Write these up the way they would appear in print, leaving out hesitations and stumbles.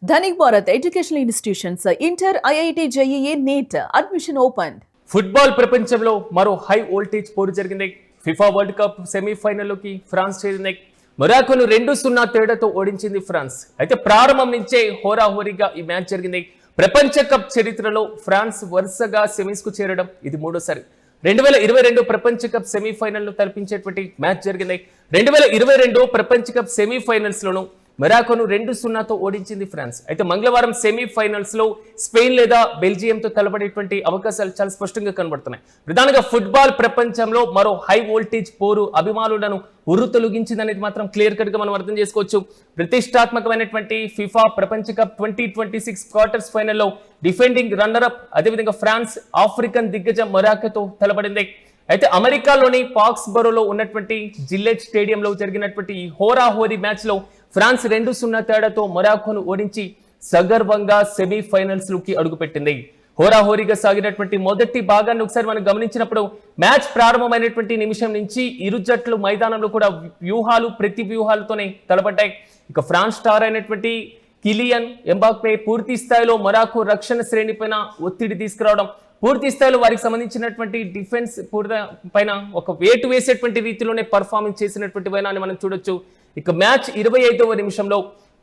Dhanik Bharat Educational Institutions, Inter, IIT, JEE, NEET, admission opened. Football ప్రపంచంలో మరో high voltage పోరు జరిగింది. FIFA world cup సెమీఫైనల్లోకి France చేరింది. మొరాకోను 2-0 తేడాతో ఓడించింది ఫ్రాన్స్. అయితే ప్రారంభం నుంచే హోరాహోరీగా ఈ మ్యాచ్ జరిగింది. ప్రపంచ కప్ చరిత్రలో ఫ్రాన్స్ వరుసగా సెమీస్ కు చేరడం ఇది మూడోసారి. 2022 ప్రపంచ కప్ సెమీఫైనల్ ను తలపించేటువంటి మ్యాచ్ జరిగింది. 2022 ప్రపంచ కప్ సెమీఫైనల్స్ లోను మొరాకోను 2-0తో ఓడించింది ఫ్రాన్స్. అయితే మంగళవారం సెమీఫైనల్స్ లో స్పెయిన్ లేదా బెల్జియంతో తలపడేటువంటి అవకాశాలు చాలా స్పష్టంగా కనబడుతున్నాయి. ప్రధానంగా ఫుట్బాల్ ప్రపంచంలో మరో హై వోల్టేజ్ పోరు అభిమానులను ఉర్రుతొలగించిందనేది మాత్రం క్లియర్ కట్ గా మనం అర్థం చేసుకోవచ్చు. ప్రతిష్టాత్మకమైనటువంటి ఫిఫా ప్రపంచ కప్ 2026 క్వార్టర్స్ ఫైనల్లో డిఫెండింగ్ రన్నర్ అప్ అదేవిధంగా ఫ్రాన్స్ ఆఫ్రికన్ దిగ్గజం మొరాకోతో తలపడింది. అయితే అమెరికాలోని పాక్స్ బరోలో ఉన్నటువంటి జిల్లెట్ స్టేడియంలో జరిగినటువంటి ఈ హోరాహోరీ మ్యాచ్ లో ఫ్రాన్స్ 2-0 తేడాతో మొరాకోను ఓడించి సగర్వంగా సెమీఫైనల్స్ లోకి అడుగుపెట్టింది. హోరాహోరీగా సాగినటువంటి మొదటి భాగాన్ని ఒకసారి మనం గమనించినప్పుడు మ్యాచ్ ప్రారంభమైనటువంటి నిమిషం నుంచి ఇరు జట్లు మైదానంలో కూడా ప్రతి వ్యూహాలతోనే తలపడ్డాయి. ఇక ఫ్రాన్స్ స్టార్ అయినటువంటి కిలియన్ ఎంబాపే పూర్తి స్థాయిలో మొరాకో రక్షణ శ్రేణి పైన ఒత్తిడి తీసుకురావడం, పూర్తి స్థాయిలో వారికి సంబంధించినటువంటి డిఫెన్స్ పైన ఒక వేటు వేసేటువంటి రీతిలోనే పర్ఫార్మెన్స్ చేసినటువంటి వైనాన్ని మనం చూడొచ్చు. ఇక మ్యాచ్ 25వ నిమిషంలో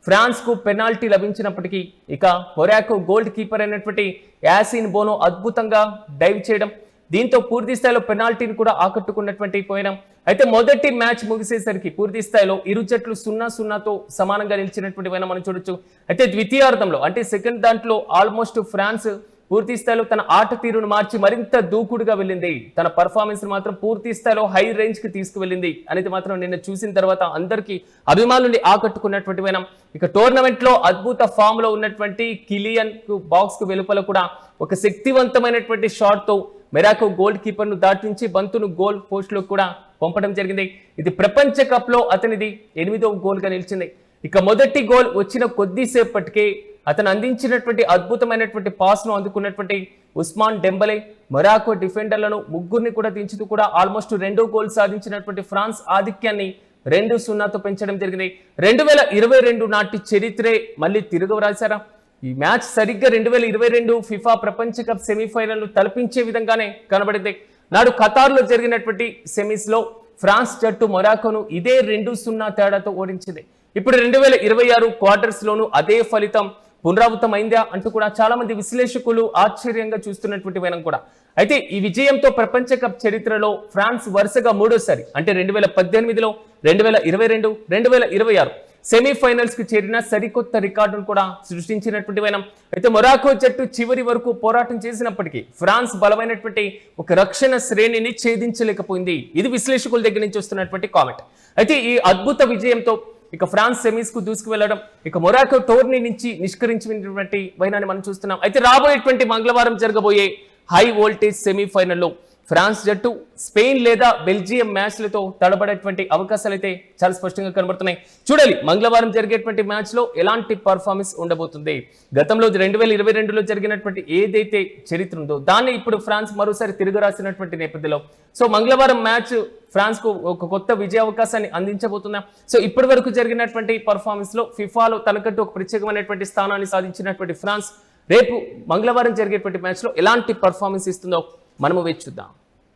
ఫ్రాన్స్ కు పెనాల్టీ లభించినప్పటికీ ఇక మొరాకో గోల్డ్ కీపర్ అయినటువంటి యాసిన్ బోనో అద్భుతంగా డైవ్ చేయడం, దీంతో పూర్తి స్థాయిలో పెనాల్టీని కూడా ఆకట్టుకున్నటువంటి పోయినాం. అయితే మొదటి మ్యాచ్ ముగిసేసరికి పూర్తి స్థాయిలో ఇరు జట్లు 0-0తో సమానంగా నిలిచినటువంటి వైనా మనం చూడొచ్చు. అయితే ద్వితీయార్థంలో అంటే సెకండ్ దాంట్లో ఆల్మోస్ట్ ఫ్రాన్స్ పూర్తి స్థాయిలో తన ఆట తీరును మార్చి మరింత దూకుడుగా వెళ్ళింది. తన పర్ఫార్మెన్స్ మాత్రం పూర్తి స్థాయిలో హై రేంజ్ కి తీసుకువెళ్ళింది అనేది మాత్రం నిన్న చూసిన తర్వాత అందరికీ అభిమానుల్ని ఆకట్టుకున్నటువంటి వైనం. ఇక టోర్నమెంట్ లో అద్భుత ఫామ్ లో ఉన్నటువంటి కిలియన్ కు బాక్స్ కు వెలుపల కూడా ఒక శక్తివంతమైనటువంటి షాట్ తో మొరాకో గోల్ కీపర్ ను దాటించి బంతును గోల్ పోస్ట్ లో కూడా పంపడం జరిగింది. ఇది ప్రపంచ కప్ లో అతనిది 8వ గోల్ గా నిలిచింది. ఇక మొదటి గోల్ వచ్చిన కొద్దిసేపటికే అతను అందించినటువంటి అద్భుతమైనటువంటి పాస్ ను అందుకున్నటువంటి ఉస్మాన్ డెంబలే మొరాకో డిఫెండర్లను ముగ్గురిని కూడా దించుతూ కూడా ఆల్మోస్ట్ 2వ గోల్ సాధించినటువంటి ఫ్రాన్స్ ఆధిక్యాన్ని 2-0తో పెంచడం జరిగింది. 2022 నాటి చరిత్రే మళ్ళీ తిరగరాశారా? ఈ మ్యాచ్ సరిగ్గా 2022 ఫిఫా ప్రపంచ కప్ సెమీఫైనల్ తలపించే విధంగానే కనబడింది. నాడు ఖతార్ లో జరిగినటువంటి సెమీస్ లో ఫ్రాన్స్ జట్టు మొరాకోను ఇదే 2-0 తేడాతో ఓడించింది. ఇప్పుడు 2026 క్వార్టర్స్ లోను అదే ఫలితం పునరావృతమైందా అంటూ కూడా చాలా మంది విశ్లేషకులు ఆశ్చర్యంగా చూస్తున్నటువంటి వైనం కూడా. అయితే ఈ విజయంతో ప్రపంచ కప్ చరిత్రలో ఫ్రాన్స్ వరుసగా మూడోసారి అంటే 2018లో 2022 2026 సెమీఫైనల్స్ కు చేరిన సరికొత్త రికార్డును కూడా సృష్టించినటువంటి వైనం. అయితే మొరాకో జట్టు చివరి వరకు పోరాటం చేసినప్పటికీ ఫ్రాన్స్ బలమైనటువంటి ఒక రక్షణ శ్రేణిని ఛేదించలేకపోయింది. ఇది విశ్లేషకుల దగ్గర నుంచి వస్తున్నటువంటి కామెంట్. అయితే ఈ అద్భుత విజయంతో ఇక ఫ్రాన్స్ సెమీస్ కు దూసుకు వెళ్లడం, ఇక మొరాకో టోర్నీ నుంచి నిష్కరించినటువంటి వైనాన్ని మనం చూస్తున్నాం. అయితే రాబోయేటువంటి మంగళవారం జరగబోయే హై వోల్టేజ్ సెమీఫైనల్లో ఫ్రాన్స్ జట్టు స్పెయిన్ లేదా బెల్జియం మ్యాచ్లతో తడబడేటువంటి అవకాశాలు అయితే చాలా స్పష్టంగా కనబడుతున్నాయి. చూడాలి మంగళవారం జరిగేటువంటి మ్యాచ్ లో ఎలాంటి పర్ఫార్మెన్స్ ఉండబోతుంది. గతంలో 2022లో జరిగినటువంటి ఏదైతే చరిత్ర ఉందో దాన్ని ఇప్పుడు ఫ్రాన్స్ మరోసారి తిరగరాసినటువంటి నేపథ్యంలో సో మంగళవారం మ్యాచ్ ఫ్రాన్స్ కు ఒక కొత్త విజయ అవకాశాన్ని అందించబోతుందా? సో ఇప్పటి వరకు జరిగినటువంటి పర్ఫార్మెన్స్ లో ఫిఫాలో తనకంటూ ఒక ప్రత్యేకమైనటువంటి స్థానాన్ని సాధించినటువంటి ఫ్రాన్స్ రేపు మంగళవారం జరిగేటువంటి మ్యాచ్ లో ఎలాంటి పర్ఫార్మెన్స్ ఇస్తుందో మనము వేచి చూద్దాం.